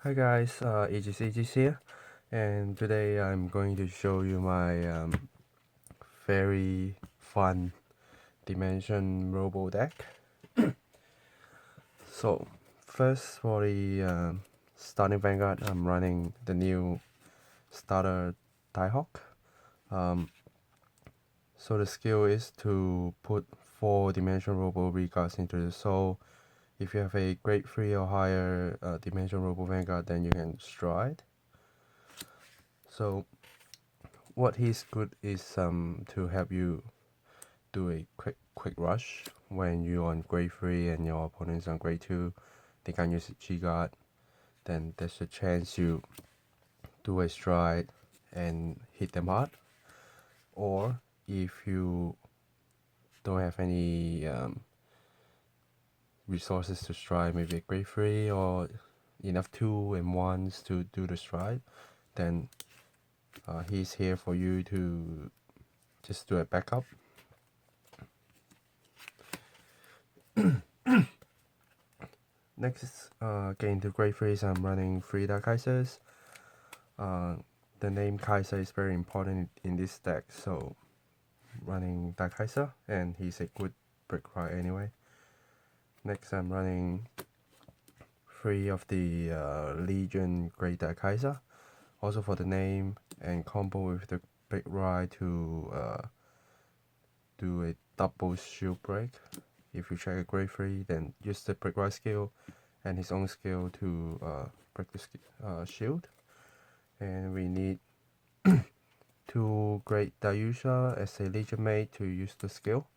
Hi guys, Aegis here, and today I'm going to show you my very fun Dimension Robo deck. So first for the starting Vanguard, I'm running the new starter Diehawk. So the skill is to put 4 Dimension Robo regards into the soul. If you have a grade 3 or higher Dimension Robo Vanguard, then you can stride. So what he's good is to help you do a quick rush when you're on grade 3 and your opponent's on grade 2. They can use a G guard, then there's a chance you do a stride and hit them hard. Or if you don't have any resources to stride, maybe a grade 3 or enough 2 and 1s to do the stride, then he's here for you to just do a backup. Next, getting to grade 3s, I'm running 3 Dark Kaisers. The name Kaiser is very important in this deck, so running Dark Kaiser, and he's a good brick ride anyway. Next, I'm running 3 of the Legion Great Dark Kaiser, also for the name and combo with the big ride to do a double shield break. If you check a grade 3, then use the brick ride skill and his own skill to break the shield. And we need 2 great Yuusha as a Legion mate to use the skill.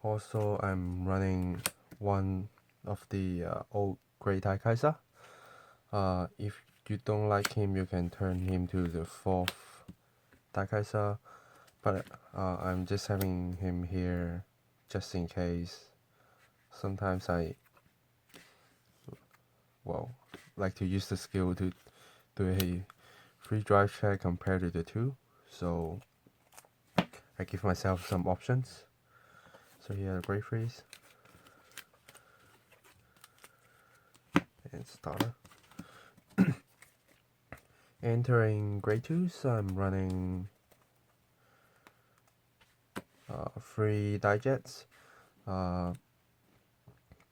Also, I'm running 1 of the old Great Kaiser. If you don't like him, you can turn him to the 4th Kaiser, but I'm just having him here just in case. Sometimes I like to use the skill to do a free drive check compared to the 2, so I give myself some options. So here are grade 3s and starter. Entering grade 2s, I'm running 3 Digets.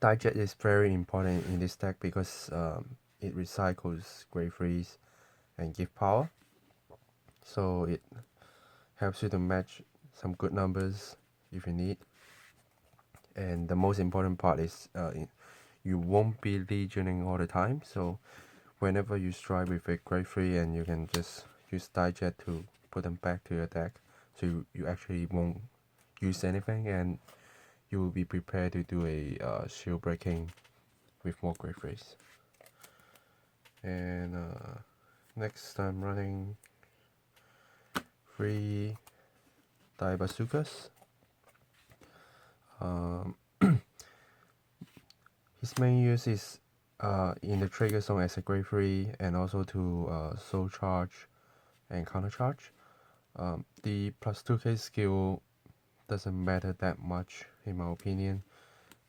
Diget is very important in this deck because it recycles grade 3s and give power, so it helps you to match some good numbers if you need. And the most important part is you won't be legioning all the time, so whenever you strike with a grade 3, and you can just use Diget to put them back to your deck, so you actually won't use anything, and you will be prepared to do a shield breaking with more grade 3s. And next, I'm running 3 Bazookas. His main use is in the trigger zone as a grade 3, and also to soul charge and counter charge. The plus 2k skill doesn't matter that much in my opinion,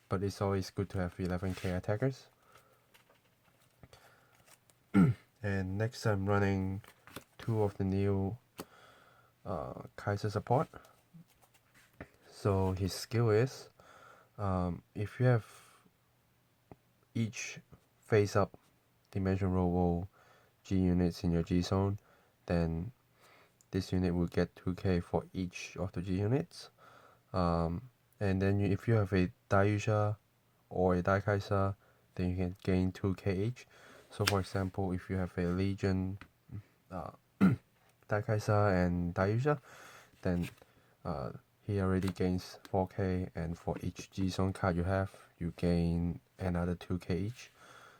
but it's always good to have 11k attackers. And next, I'm running 2 of the new Kaiser support. So his skill is, if you have each face up Dimension Robo G units in your G zone, then this unit will get 2k for each of the G units. And then if you have a Yuusha or a Kaiser, then you can gain 2k each. So for example, if you have a Legion Kaiser and Yuusha, then he already gains 4k, and for each G zone card you have, you gain another 2k each.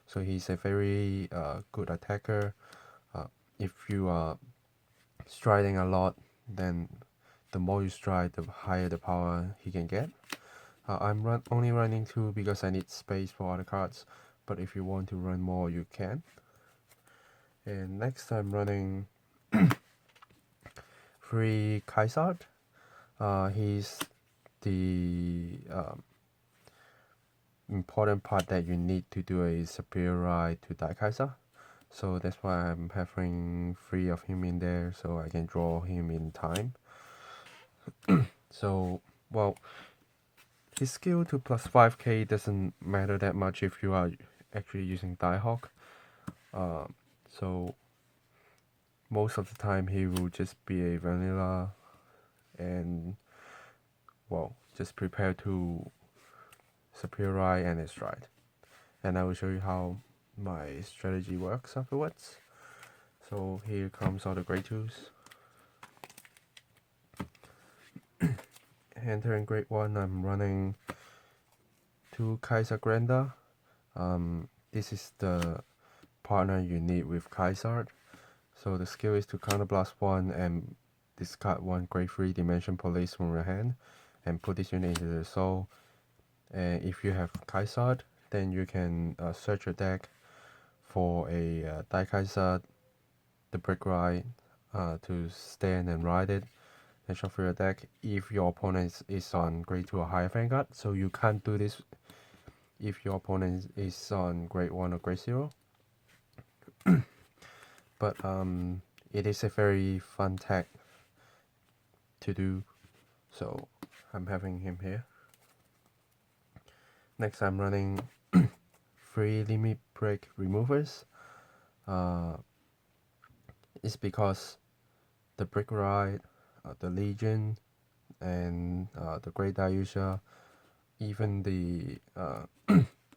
So he's a very good attacker. If you are striding a lot, then the more you stride, the higher the power he can get. I'm only running 2 because I need space for other cards, but if you want to run more, you can. And next, I'm running 3 Kaisard. He's the important part that you need to do a superior ride to Daikaiser. So that's why I'm having 3 of him in there so I can draw him in time. So, well, his skill to plus 5k doesn't matter that much if you are actually using Daihawk. So most of the time he will just be a vanilla and, well, just prepare to superior ride and its ride. And I will show you how my strategy works afterwards. So here comes all the grade 2s. Entering grade 1, I'm running 2 Kaiser Granda. This is the partner you need with Kaiser. So the skill is to counterblast 1 and discard 1 grade 3 dimension police from your hand and put this unit into the soul. And if you have Kaiser, then you can search your deck for a Daikaiser, the brick ride, to stand and ride it and shuffle your deck if your opponent is on grade 2 or higher Vanguard. So you can't do this if your opponent is on grade 1 or grade 0. But it is a very fun tag to do, so I'm having him here. Next, I'm running 3 limit break removers. It's because the brick ride, the Legion, and the Great Yuusha, even the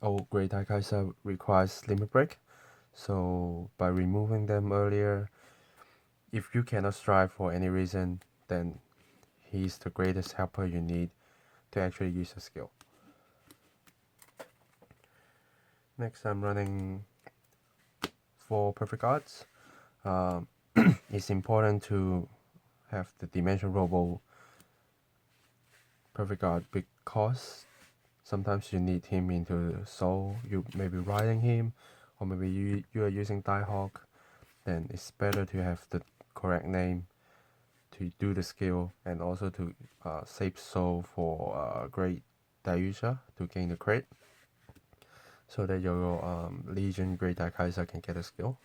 old Great Daikaiser requires limit break. So by removing them earlier, if you cannot strive for any reason, then he's the greatest helper you need to actually use the skill. Next, I'm running 4 perfect guards. It's important to have the dimension Robo perfect guard because sometimes you need him into the soul. You may be riding him, or maybe you are using Daihawk. Then it's better to have the correct name to do the skill and also to save soul for Great Yuusha to gain the crit, so that your Legion Great Daikaiser can get a skill.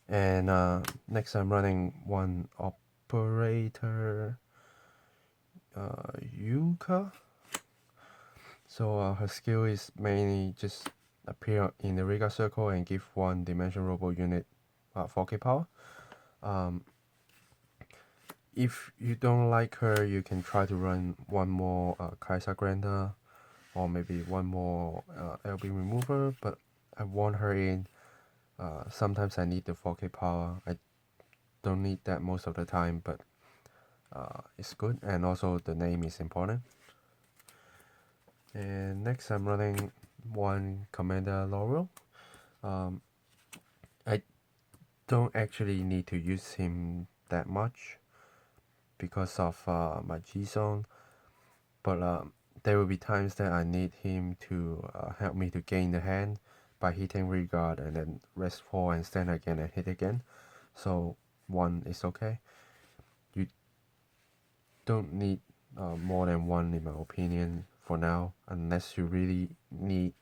And next I'm running 1 operator Yuusha. So her skill is mainly just appear in the Riga circle and give 1 dimension Robo unit 4k power. If you don't like her, you can try to run 1 more Kaiser Granda or maybe 1 more LB remover, but I want her in. Sometimes I need the 4k power. I don't need that most of the time, but it's good, and also the name is important. And next I'm running 1 Commander Laurel. I don't actually need to use him that much because of my G-Zone, but there will be times that I need him to help me to gain the hand by hitting regard and then rest 4 and stand again and hit again. So 1 is okay. You don't need more than 1 in my opinion for now, unless you really need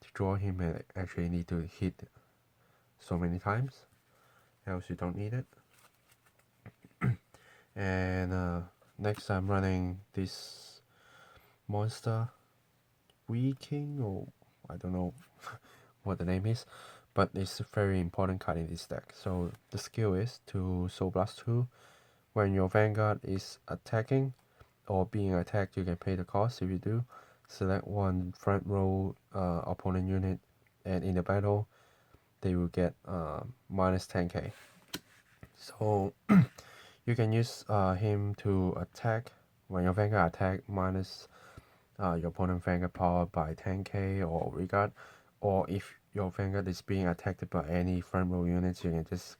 to draw him and actually need to hit so many times, else you don't need it. And next I'm running this monster King, or I don't know what the name is, but it's a very important card in this deck. So the skill is to Soul Blast 2. When your Vanguard is attacking or being attacked, you can pay the cost. If you do, select 1 front row opponent unit, and in the battle they will get minus 10k. So you can use him to attack. When your Vanguard attack, minus your opponent Vanguard power by 10k or regard, or if your Vanguard is being attacked by any front row units, you can just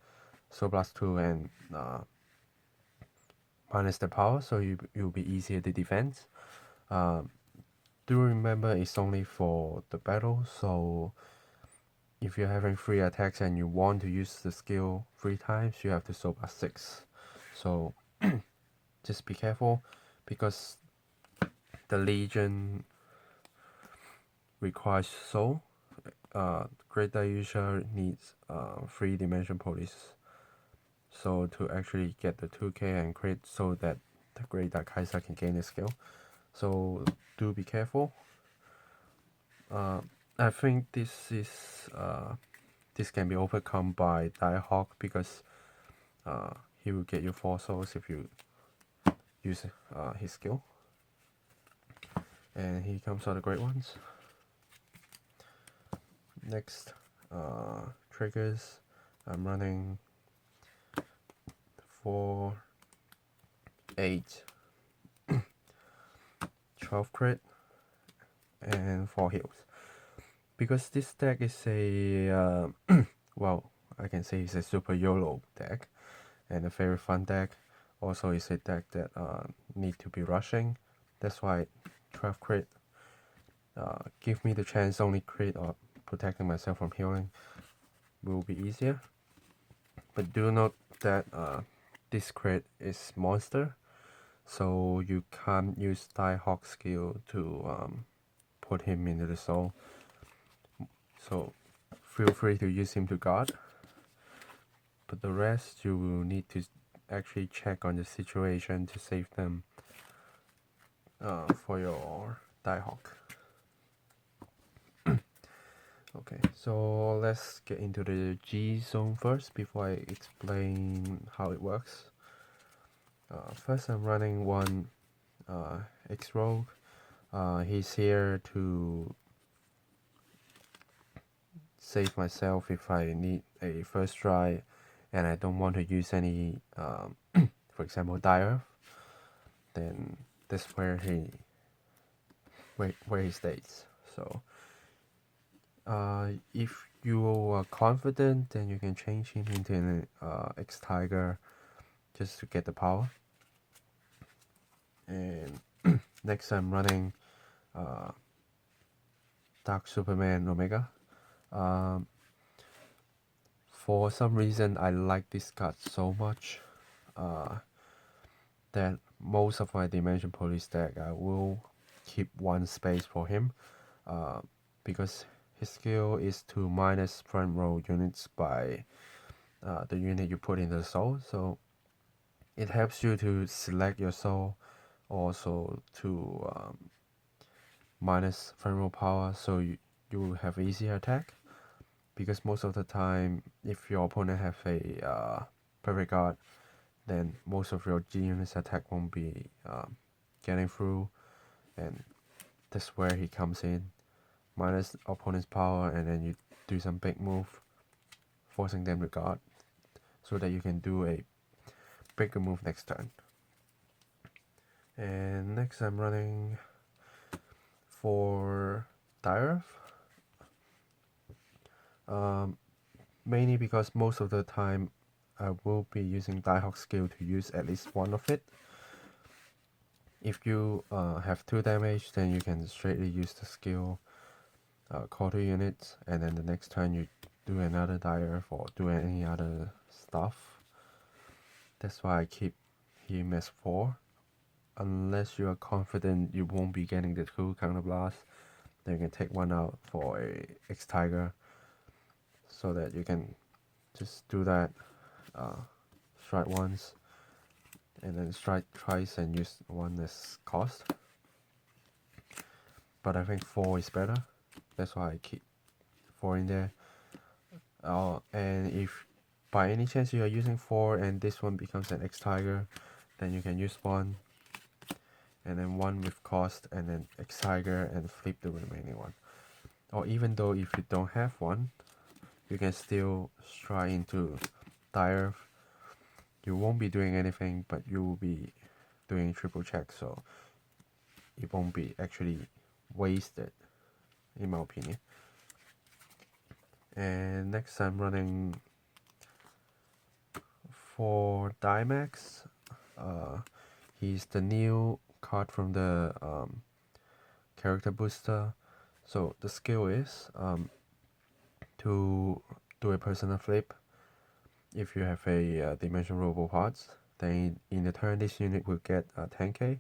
Soul Blast 2 and minus the power, so you'll be easier to defend. Do remember it's only for the battle, so if you're having 3 attacks and you want to use the skill 3 times, you have to Soul Blast 6. So just be careful because the Legion requires soul. Great Yuusha needs 3-dimension police. So to actually get the 2k and crit so that the Great Kaiser can gain the skill. So do be careful. I think this can be overcome by Diehawk because he will get you 4 souls if you use his skill. And he comes out the great ones. Next, triggers. I'm running 4, 8, 12 crit, and 4 heals. Because this deck is a well, I can say it's a super YOLO deck and a very fun deck. Also, it's a deck that need to be rushing. That's why 12 crit give me the chance only crit or protecting myself from healing will be easier. But do note that this crit is monster, so you can't use Diehawk skill to put him into the soul. So feel free to use him to guard. But the rest you will need to actually check on the situation to save them for your Diehawk. Okay, so let's get into the G zone first before I explain how it works. First, I'm running one X-Rogue. He's here to save myself if I need a first try and I don't want to use any, for example, Dire. Then that's where he stays. So if you are confident, then you can change him into an X-Tiger just to get the power. And next I'm running Dark Superman Omega. For some reason I like this card so much that most of my Dimension Police deck I will keep one space for him because his skill is to minus front row units by the unit you put in the soul, so it helps you to select your soul, also to minus front row power, so you will have easier attack. Because most of the time, if your opponent have a perfect guard, then most of your G units attack won't be getting through, and that's where he comes in, minus opponent's power, and then you do some big move, forcing them to guard, so that you can do a bigger move next turn. And next I'm running for Dire. Mainly because most of the time I will be using Diehawk skill to use at least one of it. If you have 2 damage, then you can straightly use the skill, call 2 units, and then the next turn you do another Dire or do any other stuff. That's why I keep him as 4. Unless you are confident you won't be getting the 2 counter blast, then you can take 1 out for a X-Tiger, so that you can just do that, strike once, and then strike twice and use 1 as cost. But I think 4 is better, that's why I keep 4 in there. And if by any chance you are using 4 and this one becomes an X-Tiger, then you can use 1, and then 1 with cost, and then X-Tiger, and flip the remaining 1. Or even though if you don't have 1, you can still strike into Dire. You won't be doing anything, but you will be doing triple check, so it won't be actually wasted, in my opinion. And next I'm running for Dimax. He's the new card from the character booster. So the skill is to do a personal flip. If you have a Dimension Robo parts, then in the turn this unit will get 10k.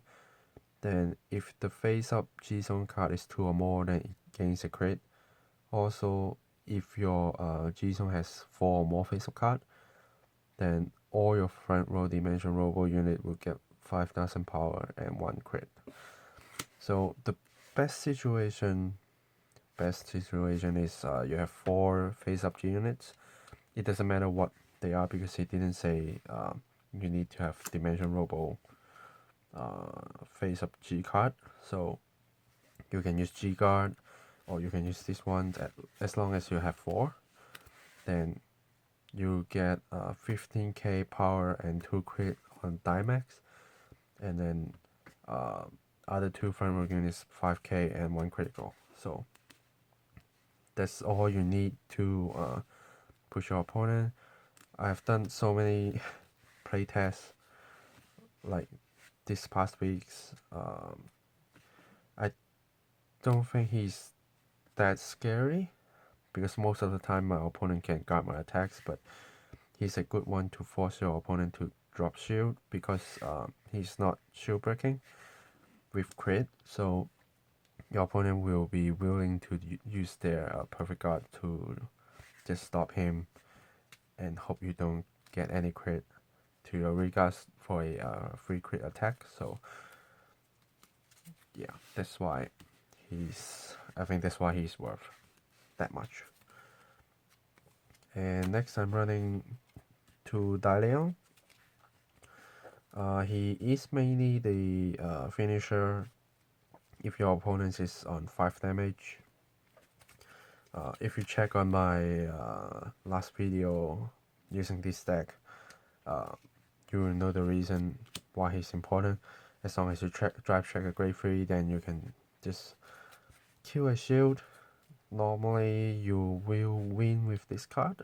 Then if the face-up G-Zone card is 2 or more, then it gains a crit. Also, if your G-Zone has 4 or more face-up card, then all your front row dimension Robo unit will get 5000 power and 1 crit. So the best situation is you have 4 face-up G units. It doesn't matter what they are because he didn't say you need to have dimension Robo face-up G card. So you can use G guard or you can use this one as long as you have 4. Then you get 15k power and 2 crit on Dimax, and then other 2 front row units 5k and 1 critical. So that's all you need to push your opponent. I've done so many playtests like this past weeks. I don't think he's that scary because most of the time my opponent can guard my attacks, but he's a good one to force your opponent to drop shield because he's not shield breaking with crit, so your opponent will be willing to use their perfect guard to just stop him and hope you don't get any crit to your regards for a free crit attack. So yeah, that's why I think that's why he's worth that much. And next I'm running to Daileon. He is mainly the finisher if your opponent is on 5 damage. If you check on my last video using this deck, you will know the reason why he's important. As long as you drive check a grade 3, then you can just kill a shield. Normally you will win with this card.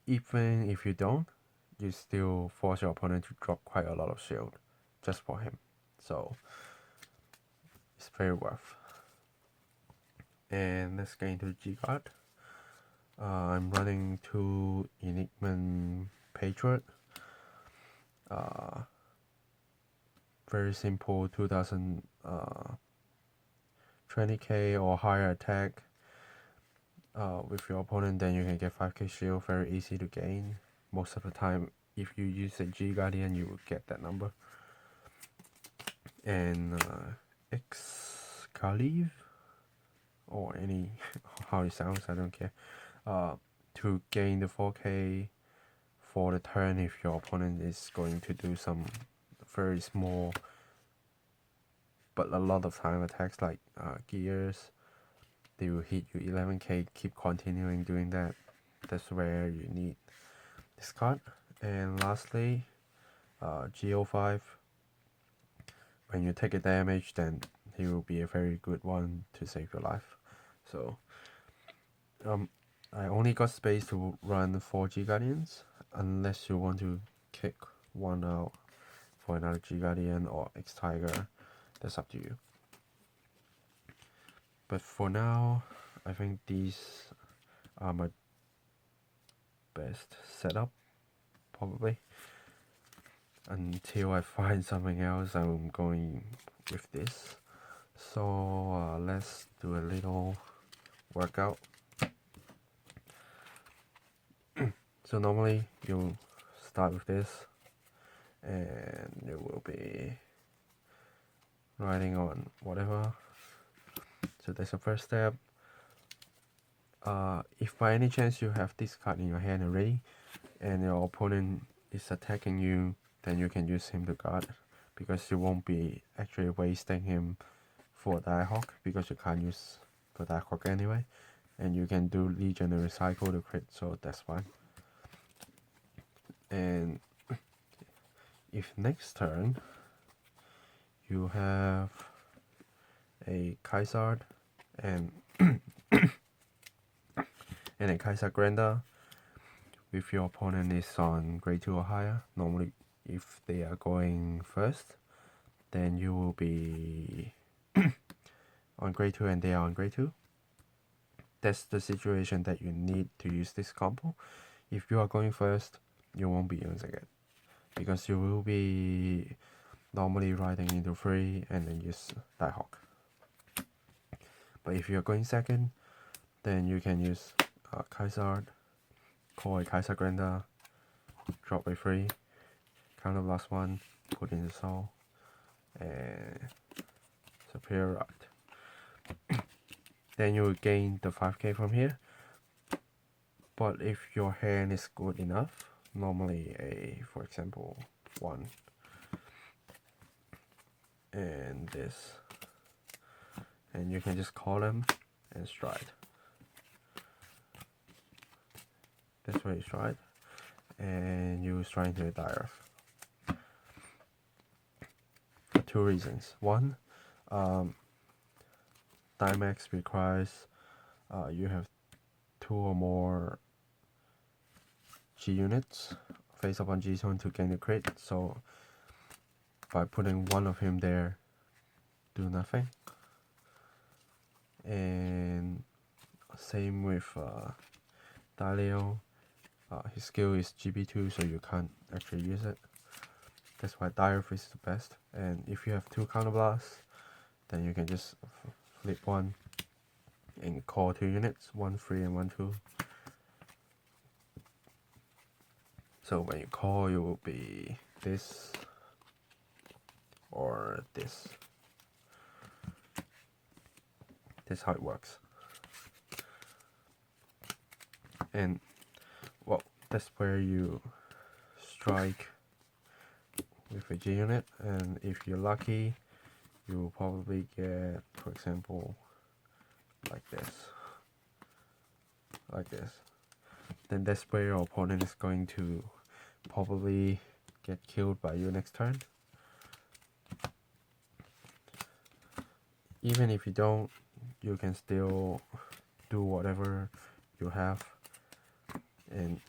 Even if you don't, you still force your opponent to drop quite a lot of shield just for him. So it's very worth. And let's get into G card. I'm running 2 Enigma Patriot. Very simple 2000 20k or higher attack with your opponent, then you can get 5k shield, very easy to gain. Most of the time if you use a G Guardian you will get that number. And Excalive or any how it sounds, I don't care, to gain the 4k for the turn if your opponent is going to do some very small but a lot of time attacks like gears. They will hit you 11k, keep continuing doing that. That's where you need this card. And lastly, GO5. When you take a damage, then he will be a very good one to save your life. So I only got space to run 4 G Guardians, unless you want to kick one out for another G Guardian or X Tiger. That's up to you. But for now, I think these are my best setup, probably. Until I find something else, I'm going with this. So let's do a little workout. So normally you start with this and you will be riding on whatever. So that's the first step. If by any chance you have this card in your hand already and your opponent is attacking you, then you can use him to guard, because you won't be actually wasting him for Diehawk, because you can't use for Diehawk anyway, and you can do Legion and recycle the crit, so that's fine. And if next turn you have a Kaiser and and a Kaiser Granda, if your opponent is on grade 2 or higher, normally if they are going first, then you will be on grade 2 and they are on grade 2. That's the situation that you need to use this combo. If you are going first, you won't be using it. because you will be normally riding into 3 and then use Diehawk. But if you're going second, then you can use Kaiser, call a Kaiser Grander, drop a 3, counter blast 1, put in the soul, and superior ride. Then you will gain the 5k from here. But if your hand is good enough, normally for example, 1 and this, and you can just call them and stride. That's where you stride, and you stride into a dire. For 2 reasons. 1, Dimax requires you have 2 or more G units face up on G zone to gain the crit, so by putting 1 of him there, do nothing. And same with Dalio, his skill is GB2, so you can't actually use it. That's why Dire is the best. And if you have 2 counter blasts, then you can just flip 1 and call 2 units, 1 3 and 1 2. So when you call, you will be this or this. That's how it works. And well, that's where you strike with a G unit, and if you're lucky, you will probably get, for example, like this. Then that's where your opponent is going to probably get killed by you next turn. Even if you don't, you can still do whatever you have and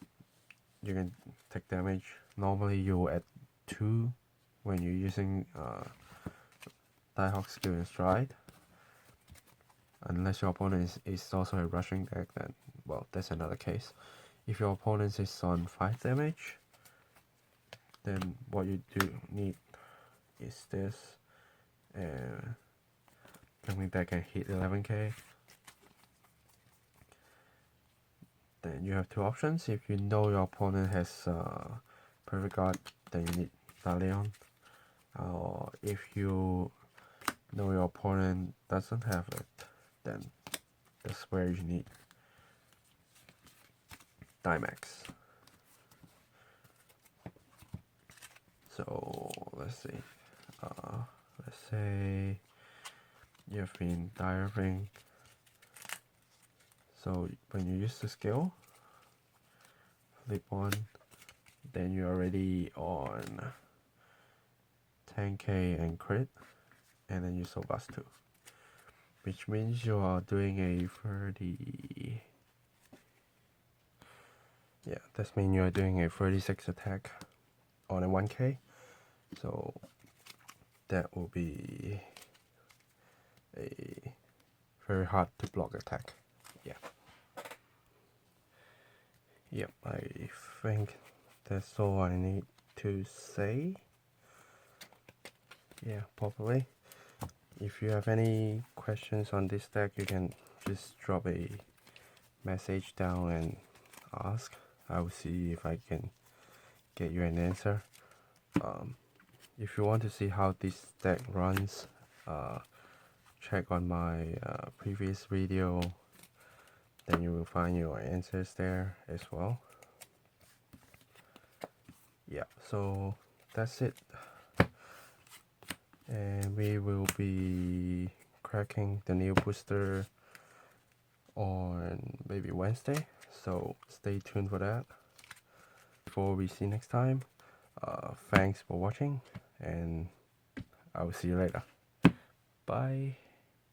you can take damage. Normally you add 2 when you're using Diehawk skill and stride. Unless your opponent is also a rushing deck, then well, that's another case. If your opponent is on 5 damage, then what you do need is this, and something that can hit 11k. Then you have 2 options. If you know your opponent has Perfect Guard, then you need Dalion. Or if you know your opponent doesn't have it, then that's where you need Dimax. So let's see. Let's say you've been diving. So when you use the skill, flip 1, then you're already on 10k and crit, and then you soul blast 2, which means you are doing a 30. Yeah, that means you are doing a 36 attack on a 1k. So that will be a very hard to block attack. Yeah. Yep, I think that's all I need to say. Yeah, probably. If you have any questions on this deck, you can just drop a message down and ask. I will see if I can get you an answer. If you want to see how this deck runs, check on my previous video, then you will find your answers there as well. Yeah, so that's it, and we will be cracking the new booster on maybe Wednesday, so stay tuned for that. Before we see next time, thanks for watching, and I will see you later. Bye.